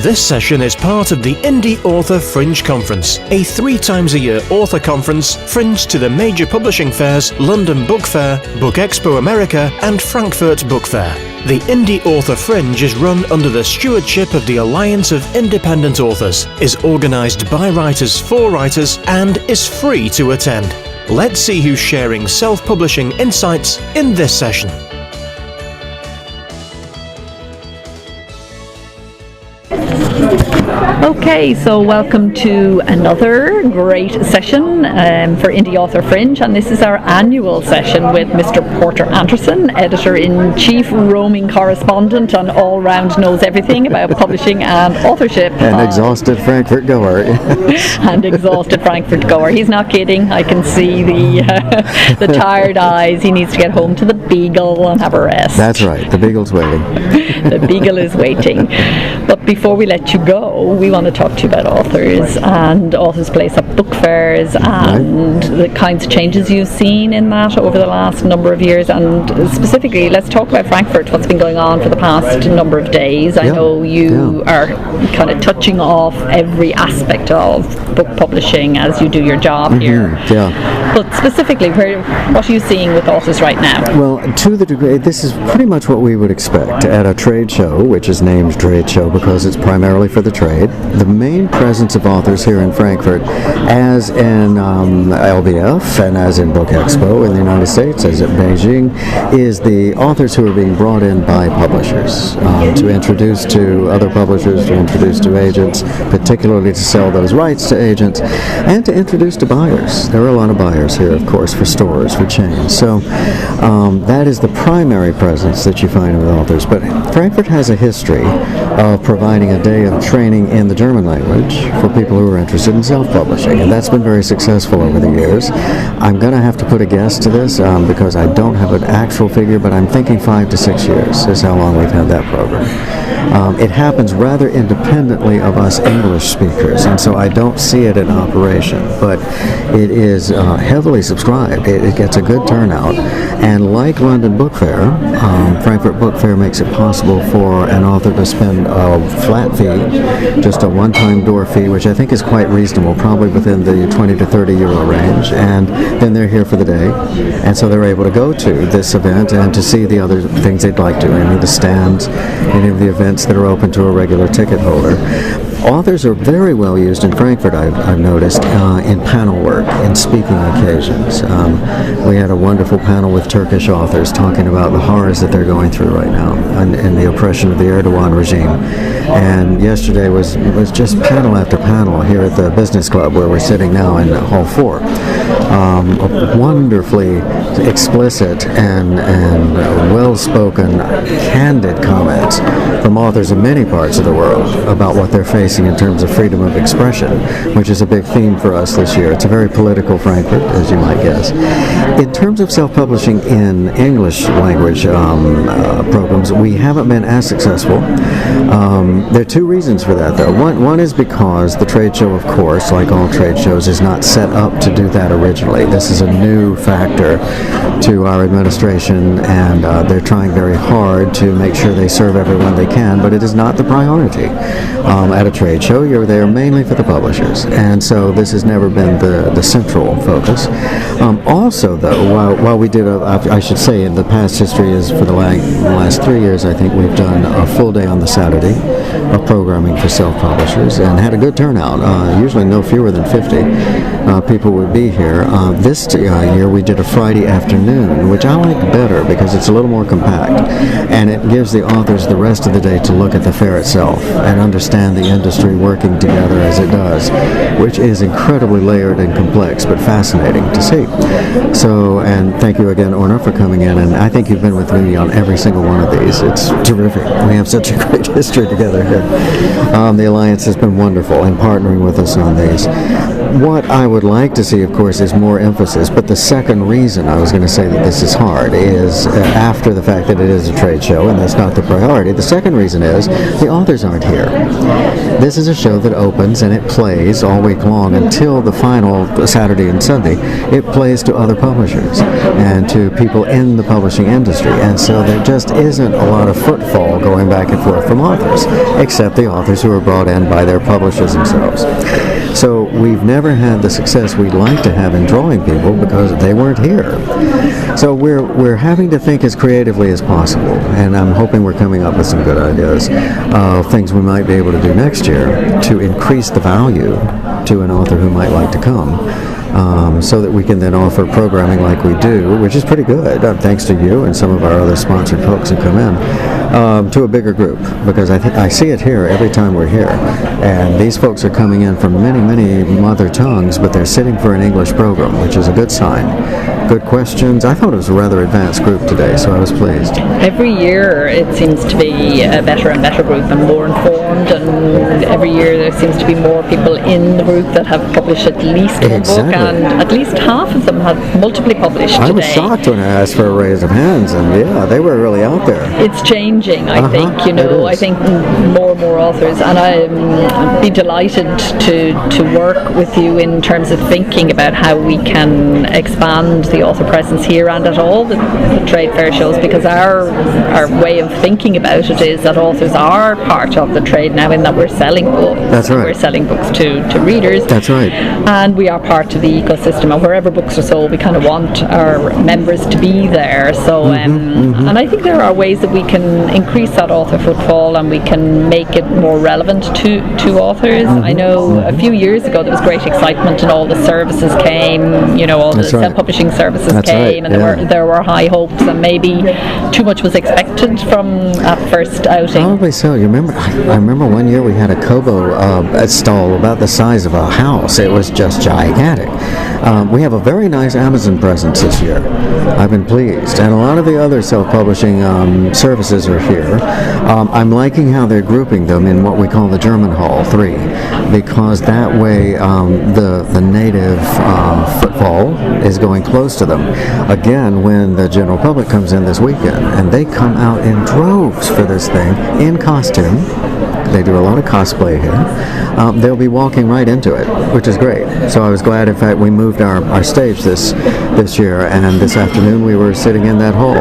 This session is part of the Indie Author Fringe Conference, a 3 times a year author conference fringed to the major publishing fairs London Book Fair, Book Expo America and Frankfurt Book Fair. The Indie Author Fringe is run under the stewardship of the Alliance of Independent Authors, is organised by writers for writers and is free to attend. Let's see who's sharing self-publishing insights in this session. Okay, so welcome to another great session for Indie Author Fringe, and this is our annual session with Mr. Porter Anderson, Editor-in-Chief, roaming correspondent, and all-round knows everything about publishing and authorship. And exhausted Frankfurt goer. And exhausted Frankfurt goer. He's not kidding. I can see the tired eyes. He needs to get home to the Beagle and have a rest. That's right. The Beagle's waiting. The Beagle is waiting. But before we let you go, we want to talk to you about authors and authors' place at book fairs and the kinds of changes you've seen in that over the last number of years. And specifically, let's talk about Frankfurt, what's been going on for the past number of days. I know you are kind of touching off every aspect of book publishing as you do your job here. But specifically, what are you seeing with authors right now? Well, to the degree, this is pretty much what we would expect at a trade show, which is named trade show because it's primarily for the trade. The main presence of authors here in Frankfurt, as in LBF and as in Book Expo in the United States, as at Beijing, is the authors who are being brought in by publishers to introduce to other publishers, to introduce to agents, particularly to sell those rights to agents, and to introduce to buyers. There are a lot of buyers here, of course, for stores, for chains. So that is the primary presence that you find with authors. But Frankfurt has a history of providing a day of training in the German language for people who are interested in self-publishing, and that's been very successful over the years. I'm going to have to put a guess to this because I don't have an actual figure, but I'm thinking 5 to 6 years is how long we've had that program. It happens rather independently of us English speakers, and so I don't see it in operation, but it is heavily subscribed. It gets a good turnout, and like London Book Fair, Frankfurt Book Fair makes it possible for an author to spend a flat fee, just a one-time door fee, which I think is quite reasonable, probably within the 20 to 30 euro range, and then they're here for the day, and so they're able to go to this event and to see the other things they'd like to, any of the stands, any of the events that are open to a regular ticket holder. Authors are very well used in Frankfurt, I've noticed, in panel work, in speaking occasions. We had a wonderful panel with Turkish authors talking about the horrors that they're going through right now and the oppression of the Erdogan regime. And yesterday was just panel after panel here at the Business Club where we're sitting now in Hall 4. Wonderfully explicit and well-spoken, candid comments from authors in many parts of the world about what they're facing in terms of freedom of expression, which is a big theme for us this year. It's a very political Frankfurt, as you might guess. In terms of self-publishing in English language programs, we haven't been as successful. There are 2 reasons for that, though. One is because the trade show, of course, like all trade shows, is not set up to do that originally. This is a new factor to our administration, and they're trying very hard to make sure they serve everyone they can, but it is not the priority. At a trade show, you're there mainly for the publishers, and so this has never been the central focus. Also, though, while we did, I should say, in the past history is for the last 3 years, I think we've done a full day on the Saturday of programming for self-publishers and had a good turnout. Usually no fewer than 50 people would be here. This year we did a Friday afternoon, which I like better because it's a little more compact, and it gives the authors the rest of the day to look at the fair itself and understand the industry working together as it does, which is incredibly layered and complex, but fascinating to see. So, and thank you again, Orna, for coming in, and I think you've been with me on every single one of these. It's terrific. We have such a great history together here. The Alliance has been wonderful in partnering with us on these. What I would like to see, of course, is more emphasis, but the second reason I was going to say that this is hard is after the fact that it is a trade show and that's not the priority, the second reason is the authors aren't here. This is a show that opens and it plays all week long until the final Saturday and Sunday. It plays to other publishers and to people in the publishing industry, and so there just isn't a lot of footfall going back and forth from authors. except the authors who are brought in by their publishers themselves. So we've never had the success we'd like to have in drawing people because they weren't here. So we're having to think as creatively as possible, and I'm hoping we're coming up with some good ideas of things we might be able to do next year to increase the value to an author who might like to come. So that we can then offer programming like we do, which is pretty good, thanks to you and some of our other sponsored folks who come in, to a bigger group, because I see it here every time we're here. And these folks are coming in from many, many mother tongues, but they're sitting for an English program, which is a good sign. Good questions. I thought it was a rather advanced group today, so I was pleased. Every year it seems to be a better and better group and more informed, and every year there seems to be more people in the group that have published at least one book, and at least half of them have multiply published today. I was shocked when I asked for a raise of hands, and yeah, they were really out there. It's changing, I think, you know, I think more and more authors, and I'd be delighted to work with you in terms of thinking about how we can expand the author presence here and at all the trade fair shows, because our way of thinking about it is that authors are part of the trade now, in that we're selling books. That's right. We're selling books to readers. That's right. And we are part of the ecosystem, and wherever books are sold, we kind of want our members to be there. So, and I think there are ways that we can increase that author footfall, and we can make it more relevant to authors. I know a few years ago there was great excitement, and all the services came, you know, all the self-publishing services came, and there were high hopes, and maybe too much was expected from that first outing. Probably so. You remember? I remember one year we had a Kobo stall about the size of a house. It was just gigantic. We have a very nice Amazon presence this year. I've been pleased, and a lot of the other self-publishing services are here. I'm liking how they're grouping them in what we call the German Hall 3, because that way the native footfall is going close to them. Again, when the general public comes in this weekend, and they come out in droves for this thing in costume. They do a lot of cosplay here. They'll be walking right into it, which is great. So I was glad, in fact, we moved our stage this year, and this afternoon we were sitting in that hall,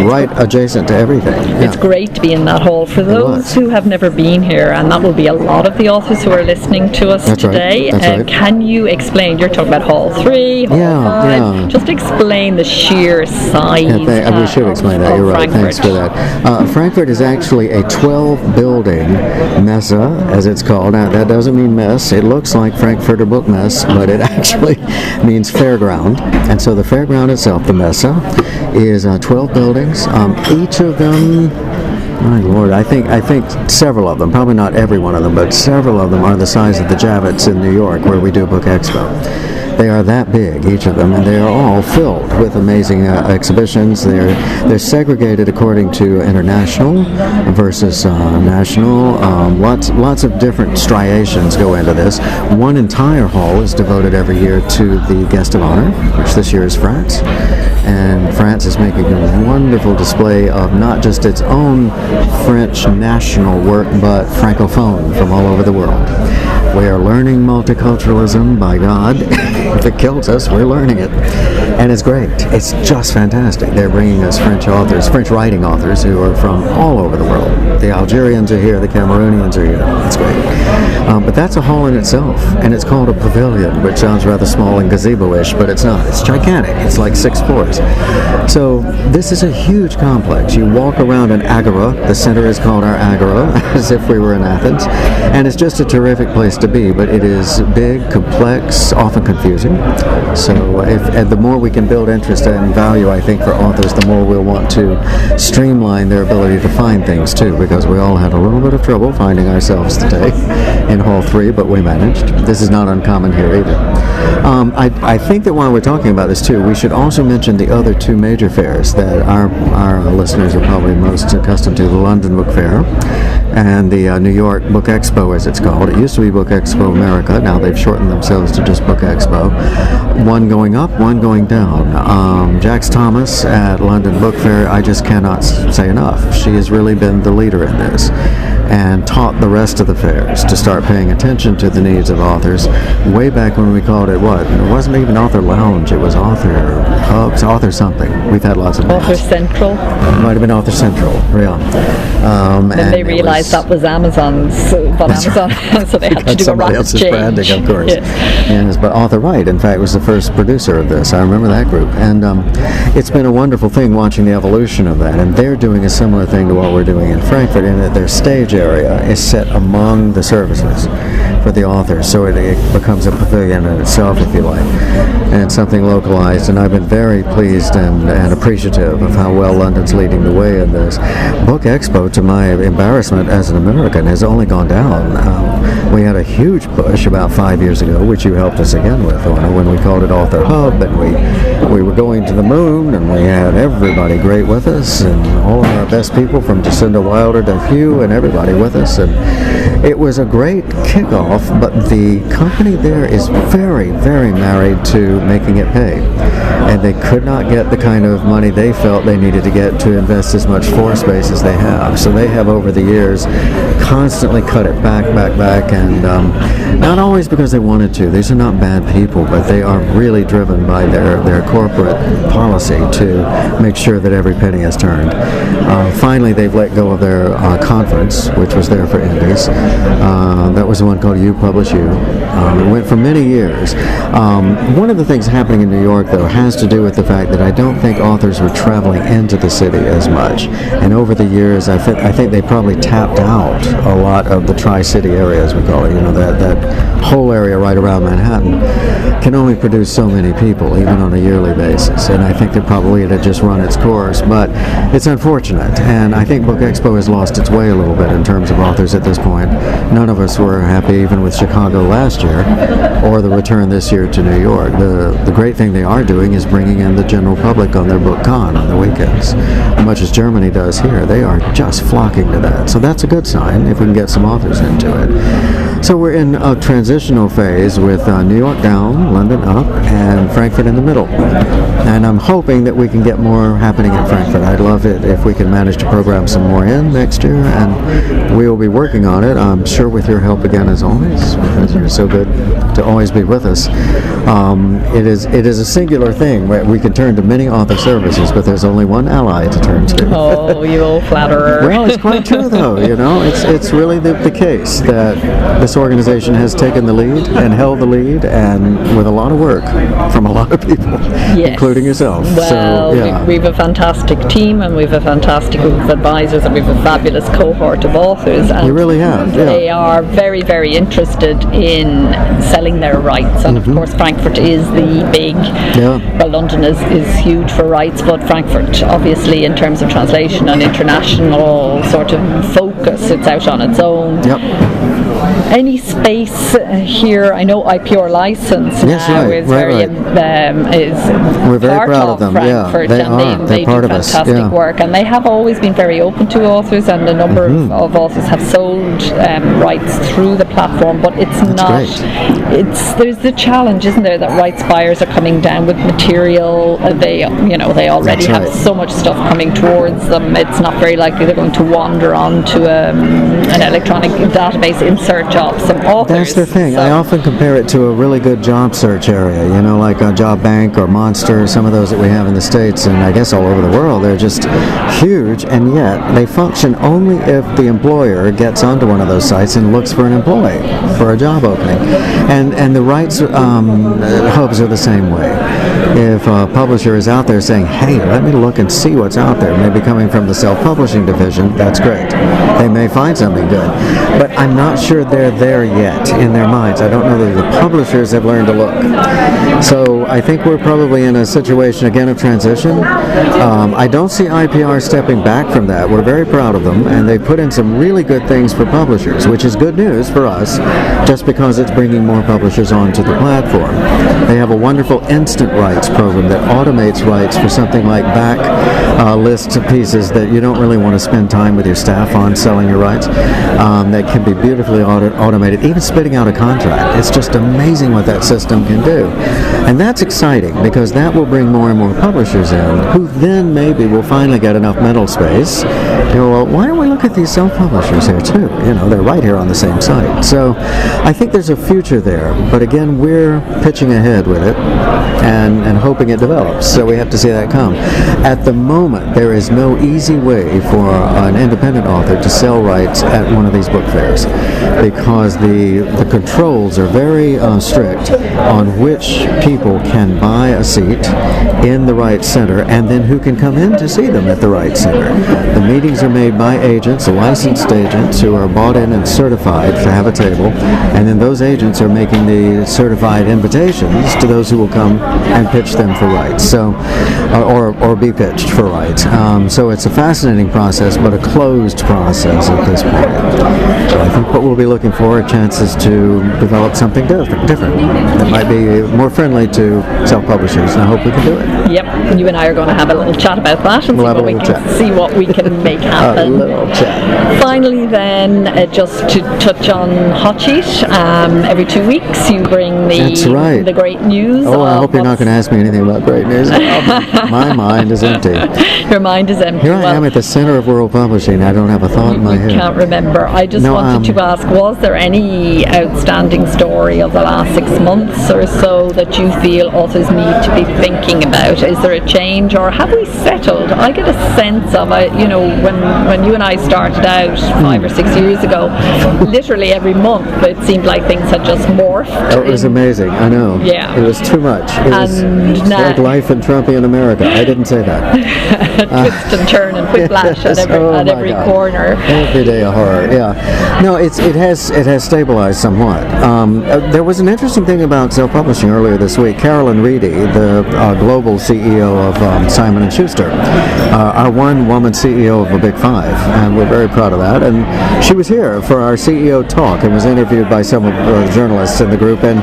right adjacent to everything. Yeah. It's great to be in that hall. For those who have never been here, and that will be a lot of the authors who are listening to us today, can you explain, you're talking about Hall 3, Hall 5, just explain the sheer size we should explain that, you're right, Frankfurt. thanks for that. Frankfurt is actually a 12-building Messe, as it's called. Now, that doesn't mean mess. It looks like Frankfurter Book Mess, but it actually means fairground. And so the fairground itself, the Messe, is 12 buildings. Each of them, my Lord, I think several of them, probably not every one of them, but several of them are the size of the Javits in New York, where we do Book Expo. They are that big, each of them, and they are all filled with amazing exhibitions. They're segregated according to international versus national. Lots of different striations go into this. One entire hall is devoted every year to the guest of honor, which this year is France. And France is making a wonderful display of not just its own French national work, but francophone from all over the world. We are learning multiculturalism, by God. If it kills us, we're learning it. And it's great. It's just fantastic. They're bringing us French authors, French writing authors, who are from all over the world. The Algerians are here, the Cameroonians are here. It's great. But that's a hall in itself, and it's called a pavilion, which sounds rather small and gazebo-ish, but it's not. It's gigantic. It's like 6 floors. So this is a huge complex. You walk around an agora. The center is called our agora, as if we were in Athens. And it's just a terrific place to be, but it is big, complex, often confusing. So the more we can build interest and value, I think, for authors, the more we'll want to streamline their ability to find things too, because we all had a little bit of trouble finding ourselves today in Hall 3, but we managed. This is not uncommon here either. I think that while we're talking about this too, we should also mention the other 2 major fairs that our listeners are probably most accustomed to, the London Book Fair and the New York Book Expo, as it's called. It used to be Book Expo America. Now they've shortened themselves to just Book Expo. One going up, one going down. Jax Thomas at London Book Fair, I just cannot say enough. She has really been the leader in this, and taught the rest of the fairs to start paying attention to the needs of authors. Way back when we called it it wasn't even Author Lounge, it was Author Hubs, Author something. We've had lots of names. Author Central. It might have been Author Central, yeah. And they realised that was Amazon's, Amazon, so they had to do a rapid change. Branding, of course. Yes, but Arthur Wright, in fact, was the first producer of this. I remember that group. And it's been a wonderful thing watching the evolution of that. And they're doing a similar thing to what we're doing in Frankfurt, in that their stage area is set among the services for the authors. So it becomes a pavilion in itself, if you like. And it's something localized. And I've been very pleased and appreciative of how well London's leading the way in this. Book Expo, to my embarrassment as an American, has only gone down. We had a huge push about 5 years ago, which you helped us again with, when we called it Author Hub, and we were going to the moon, and we had everybody great with us, and all of our best people from Jacinda Wilder to Hugh and everybody with us, and it was a great kickoff, but the company there is very, very married to making it pay, and they could not get the kind of money they felt they needed to get to invest as much floor space as they have. So they have, over the years, constantly cut it back, and not always because they wanted to. These are not bad people, but they are really driven by their corporate policy to make sure that every penny is turned. Finally, they've let go of their conference, which was there for indies. That was the one called You Publish You. It went for many years. One of the things happening in New York, though, has to do with the fact that I don't think authors were traveling into the city as much. And over the years, I think they probably tapped out a lot of the Tri-City area, as we call it. You know, that whole area right around Manhattan can only produce so many people, even on a yearly basis. And I think that probably it had just run its course. But it's unfortunate. And I think Book Expo has lost its way a little bit in terms of authors at this point. None of us were happy even with Chicago last year, or the return this year to New York. The great thing they are doing is bringing in the general public on their book con on the weekends, much as Germany does here. They are just flocking to that. So that's a good sign if we can get some authors into it. So we're in a transitional phase with New York down, London up, and Frankfurt in the middle. And I'm hoping that we can get more happening in Frankfurt. I'd love it if we can manage to program some more in next year, and we will be working on it, I'm sure, with your help again as always, because you're so good to always be with us. It is a singular thing where we can turn to many author services, but there's only one ally to turn to. Oh, you old flatterer. Well, it's quite true, though. You know, it's really the case that this organization has taken the lead and held the lead, and with a lot of work from a lot of people, including yourself. Well, so, yeah. we have a fantastic team, and we have a fantastic group of advisors, and we have a fabulous cohort of authors. And you really have. They are very, very interested in selling their rights, and of course Frankfurt is the big, well, London is huge for rights, but Frankfurt, obviously, in terms of translation and international sort of focus, it's out on its own. Any space here? I know IPR license now is very we're very proud of them. Frankfurt, they and they do part fantastic work, and they have always been very open to authors, and a number of authors have sold rights through the platform. But it's not. There's the challenge, isn't there, that rights buyers are coming down with material. They already have so much stuff coming towards them. It's not very likely they're going to wander onto an electronic database in search of some authors. That's the thing. I often compare it to a really good job search area, you know, like a Job Bank or Monster, some of those that we have in the States, and I guess all over the world. They're just huge, and yet they function only if the employer gets onto one of those sites and looks for an employee for a job opening. And the rights hubs are the same way. If a publisher is out there saying, hey, let me look and see what's out there, maybe coming from the self-publishing division, that's great. They may find something good. But I'm not sure they're there yet in their minds. I don't know that the publishers have learned to look. So I think we're probably in a situation, again, of transition. I don't see IPR stepping back from that. We're very proud of them, and they put in some really good things for publishers, which is good news for us, just because it's bringing more publishers onto the platform. They have a wonderful instant rights program that automates rights for something like back lists of pieces that you don't really want to spend time with your staff on selling your rights. That can be beautifully automated, even spitting out a contract. It's just amazing what that system can do. And that's exciting, because that will bring more and more publishers in, who then maybe will finally get enough mental space. You know, well, why don't we look at these self-publishers here too? You know, they're right here on the same site. So I think there's a future there. there. But again, we're pitching ahead with it and hoping it develops. So we have to see that come. At the moment, there is no easy way for an independent author to sell rights at one of these book fairs, because the controls are very strict on which people can buy a seat in the right center and then who can come in to see them at the right center. The meetings are made by agents, licensed agents who are bought in and certified to have a table, and then those agents are making the certified invitations to those who will come and pitch them for rights, so or be pitched for rights. So it's a fascinating process, but a closed process at this point. So I think what we'll be looking for are chances to develop something different that might be more friendly to self-publishers, and I hope we can do it. Yep, you and I are going to have a little chat about that and see what we can make happen. A little chat. Finally then, just to touch on Hot Sheet, every 2 weeks you bring the great news. Oh, I hope you're not going to ask me anything about great news. My mind is empty. Your mind is empty. Here I am at the center of world publishing. I don't have a thought in my head. I can't remember. I just wanted to ask, was there any outstanding story of the last 6 months or so that you feel authors need to be thinking about? Is there a change, or have we settled? I get a sense of, when you and I started out 5 or 6 years ago, literally every month it seemed like things had just morphed. It was amazing. I know. Yeah. It was too much. It was like life in Trumpian America. I didn't say that. Twist and turn and whiplash at every corner. Every day a horror. Yeah. No, it has stabilized somewhat. There was an interesting thing about self-publishing earlier this week. Carolyn Reedy, the global CEO of Simon & Schuster, our one-woman CEO of the Big Five, and we're very proud of that. And she was here for our CEO talk and was interviewed by some of the journalists in the group, and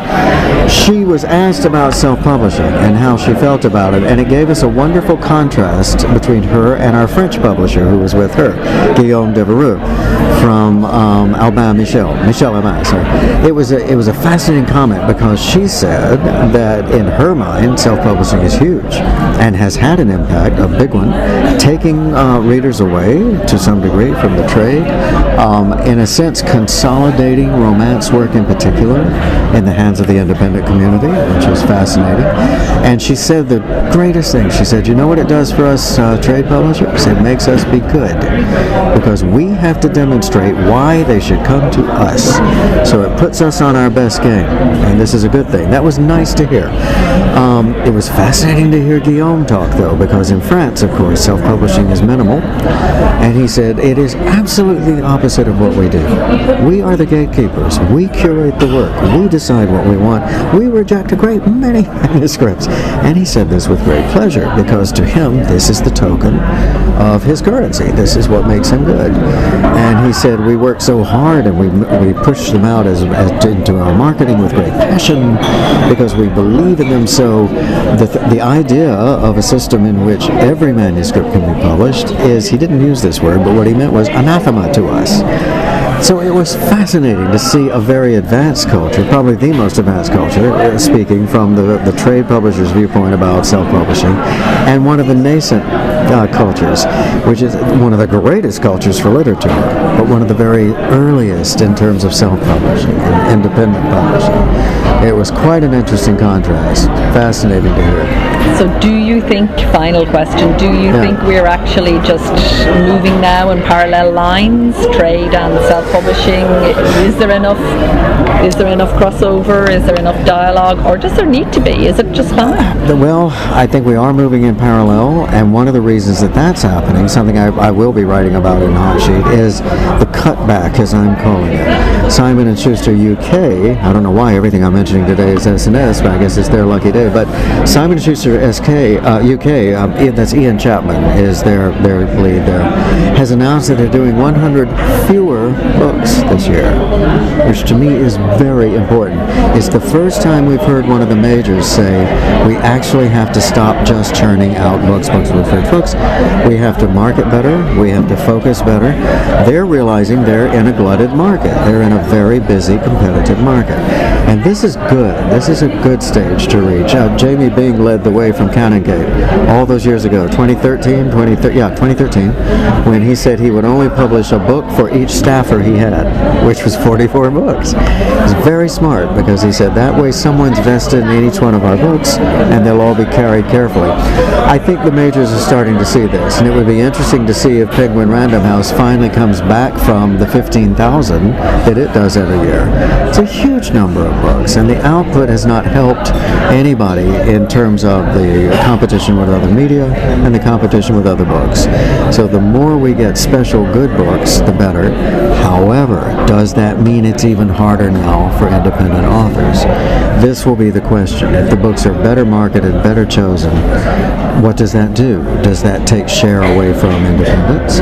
she was asked about self-publishing and how she felt about it, and it gave us a wonderful contrast between her and our French publisher who was with her, Guillaume Devereux, from Michel Albin, sorry. It was a fascinating comment, because she said that in her mind self-publishing is huge and has had an impact, a big one, taking readers away to some degree from the trade, in a sense consolidating romance work in particular in the hands of the independent community, which was fascinating. And she said the greatest thing, she said, you know what it does for us trade publishers? It makes us be good, because we have to demonstrate why they should come to us. So it puts us on our best game, and this is a good thing. That was nice to hear. It was fascinating to hear Guillaume talk, though, because in France, of course, self-publishing is minimal, and he said it is absolutely the opposite of what we do. We are the gatekeepers. We curate the work. We decide what we want. We reject a great many manuscripts. And he said this with great pleasure, because to him, this is the token of his currency. This is what makes him good. And he said, we work so hard and we push them out as into our marketing with great passion, because we believe in them. So the idea of a system in which every manuscript can be published is, he didn't use this word, but what he meant was anathema to us. So it was fascinating to see a very advanced culture, probably the most advanced culture, speaking from the trade publisher's viewpoint about self-publishing, and one of the nascent cultures, which is one of the greatest cultures for literature, but one of the very earliest in terms of self-publishing and independent publishing. It was quite an interesting contrast. Fascinating to hear. So do you think, final question, do you think we're actually just moving now in parallel lines, trade and self-publishing? Is there enough crossover? Is there enough dialogue? Or does there need to be? Is it just fine? Well, I think we are moving in parallel, and one of the reasons that that's happening, something I will be writing about in Hot Sheet, is the cutback, as I'm calling it. Simon & Schuster UK, I don't know why everything I'm mentioning today is S&S, but I guess it's their lucky day, but Simon & Schuster UK, that's Ian Chapman is their lead there, has announced that they're doing 100 fewer books this year, which to me is very important. It's the first time we've heard one of the majors say, we actually have to stop just churning out books. We have to market better, we have to focus better. They're realizing they're in a glutted market. They're in a very busy, competitive market. And this is good. This is a good stage to reach. Jamie Bing led the way from Canongate all those years ago, 2013, when he said he would only publish a book for each staffer he had, which was 44 books. It was very smart, because he said that way someone's vested in each one of our books, and they'll all be carried carefully. I think the majors are starting to see this, and it would be interesting to see if Penguin Random House finally comes back from the 15,000 that it does every year. It's a huge number of books, and the output has not helped anybody in terms of the competition with other media and the competition with other books. So the more we get special good books, the better. However, does that mean it's even harder now for independent authors? This will be the question. If the books are better marketed, better chosen, what does that do? Does that take share away from independents?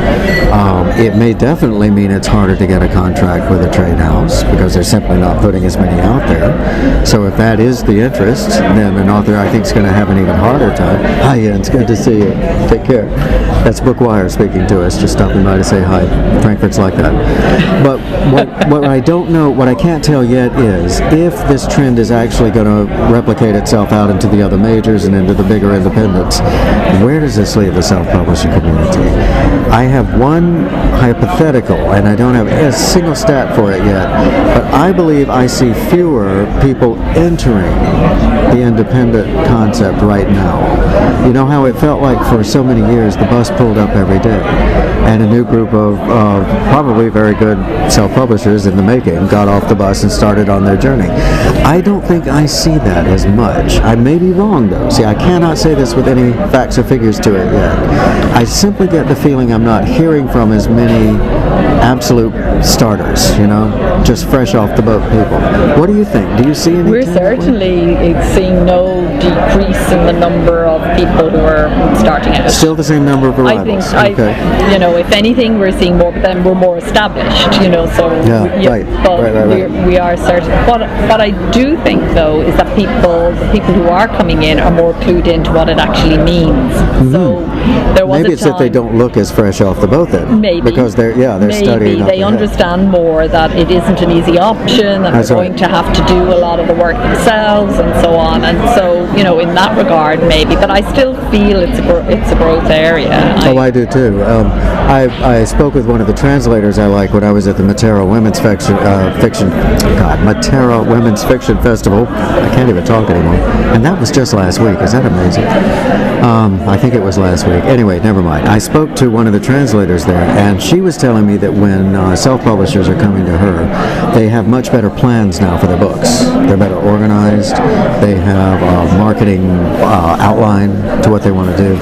It may definitely mean it's harder to get a contract with a trade house, because they're simply not putting as many out there. So if that is the interest, then an author, I think, is going to have an even harder time. Hi, Ian. It's good to see you. Take care. That's Bookwire speaking to us, just stopping by to say hi. Frankfurt's like that. But what I don't know, what I can't tell yet is if this trend is actually going to replicate itself out into the other majors and into the bigger independents. Where does this leave the self-publishing community? I have one hypothetical, and I don't have a single stat for it yet, but I believe I see fewer people entering the independent concept right now. You know how it felt like for so many years the bus pulled up every day, and a new group of probably very good self-publishers in the making got off the bus and started on their journey. I don't think I see that as much. I may be wrong, though. See, I cannot say this with any facts or figures to it yet. I simply get the feeling I'm not hearing from as many absolute starters, just fresh off the boat people. What do you think? Do you see any? We're certainly seeing no decrease in the number of people who are starting out. Still the same number of arrivals. I think, if anything, we're seeing more, but then we're more established, so we are certain. What I do think, though, is that the people who are coming in are more clued into what it actually means. Mm-hmm. So there was maybe it's that they don't look as fresh off the boat then. Maybe. Because they're studying. They understand more that it isn't an easy option, and they're going to have to do a lot of the work themselves and so on. And so, in that regard, maybe. But I still feel it's a growth area. I do too. I spoke with one of the translators I like when I was at the Matera Women's Matera Women's Fiction Festival. I can't even talk anymore. And that was just last week. Is that amazing? I think it was last week. Anyway, never mind. I spoke to one of the translators there, and she was telling me that when self-publishers are coming to her, they have much better plans now for their books. They're better organized. They have a marketing outline to what they want to do.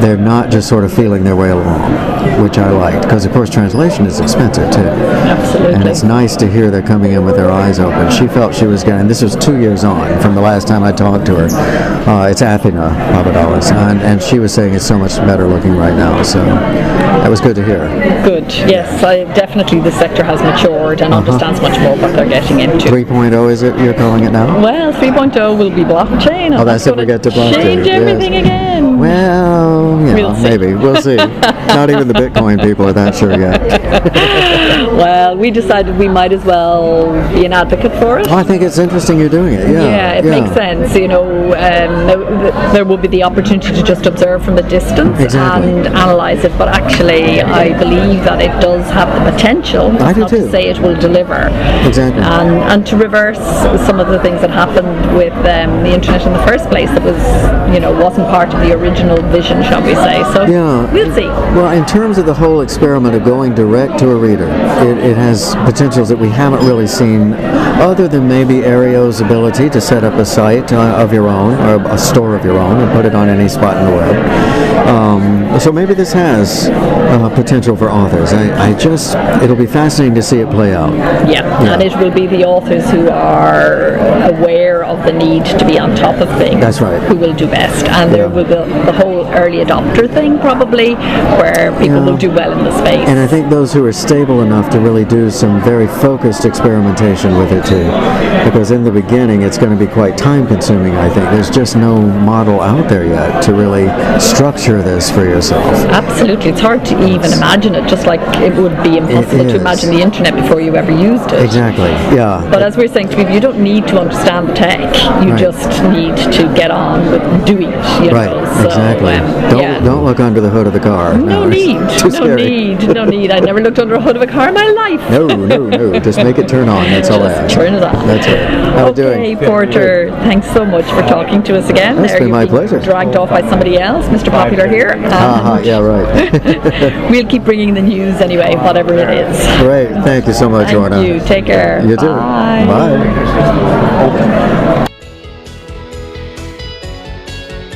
They're not just sort of feeling their way along, which I liked, because of course translation is expensive too. Absolutely. And it's nice to hear they're coming in with their eyes open. She felt she was getting, this was 2 years on from the last time I talked to her. It's Athena Papadopoulos, and she was saying it's so much better looking right now, so that was good to hear. Good, yes. Definitely the sector has matured and understands much more what they're getting into. 3.0 is it you're calling it now? Well, 3.0 will be blockchain. Oh, that's if we get to blockchain. Change everything again. Well, we'll see. Maybe. We'll see. Not even the Bitcoin people are that sure yet. Well, we decided we might as well be an advocate for it. Oh, I think it's interesting you're doing it. Yeah, it makes sense. There will be the opportunity to just observe from the distance and analyse it. But actually, I believe that it does have the potential. I do not too. to say it will deliver. Exactly. And to reverse some of the things that happened with the internet in the first place that was, wasn't part of the original vision, shall we say. So we'll see. Well, in terms of the whole experiment of going direct to a reader, it has potentials that we haven't really seen, other than maybe Aereo's ability to set up a site of your own, or a store of your own, and put it on any spot in the web. So maybe this has potential for authors. It'll be fascinating to see it play out. Yeah, and it will be the authors who are aware of the need to be on top of things. That's right. Who will do best, and there will be the whole early adopter thing probably, where people will do well in the space. And I think those who are stable enough to really do some very focused experimentation with it too, because in the beginning it's going to be quite time consuming. I think there's just no model out there yet to really structure this for yourself. Absolutely, it's hard to even imagine it, just like it would be impossible to imagine the internet before you ever used it. Exactly, yeah. But as we're saying to people, you don't need to understand the tech, you just need to get on with doing it. Right, So, exactly. Don't look under the hood of the car. No need. I never looked under a hood of a car in my life. No. Just make it turn on. That's all I ask. Turn it on. That's it. How are you doing? Porter, thanks so much for talking to us again. It's been my pleasure. Dragged off by somebody else, Mr. Popular here. Yeah, right. We'll keep bringing the news anyway, whatever it is. Great. Thank you so much, Orna. Thank you. Take care. You too. Bye. Bye.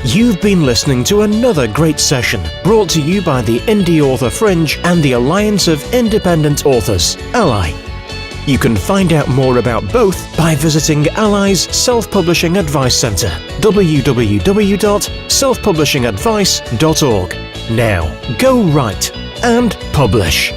You've been listening to another great session brought to you by the Indie Author Fringe and the Alliance of Independent Authors, ALLI. You can find out more about both by visiting ALLI's Self-Publishing Advice Centre, www.selfpublishingadvice.org. Now, go write and publish.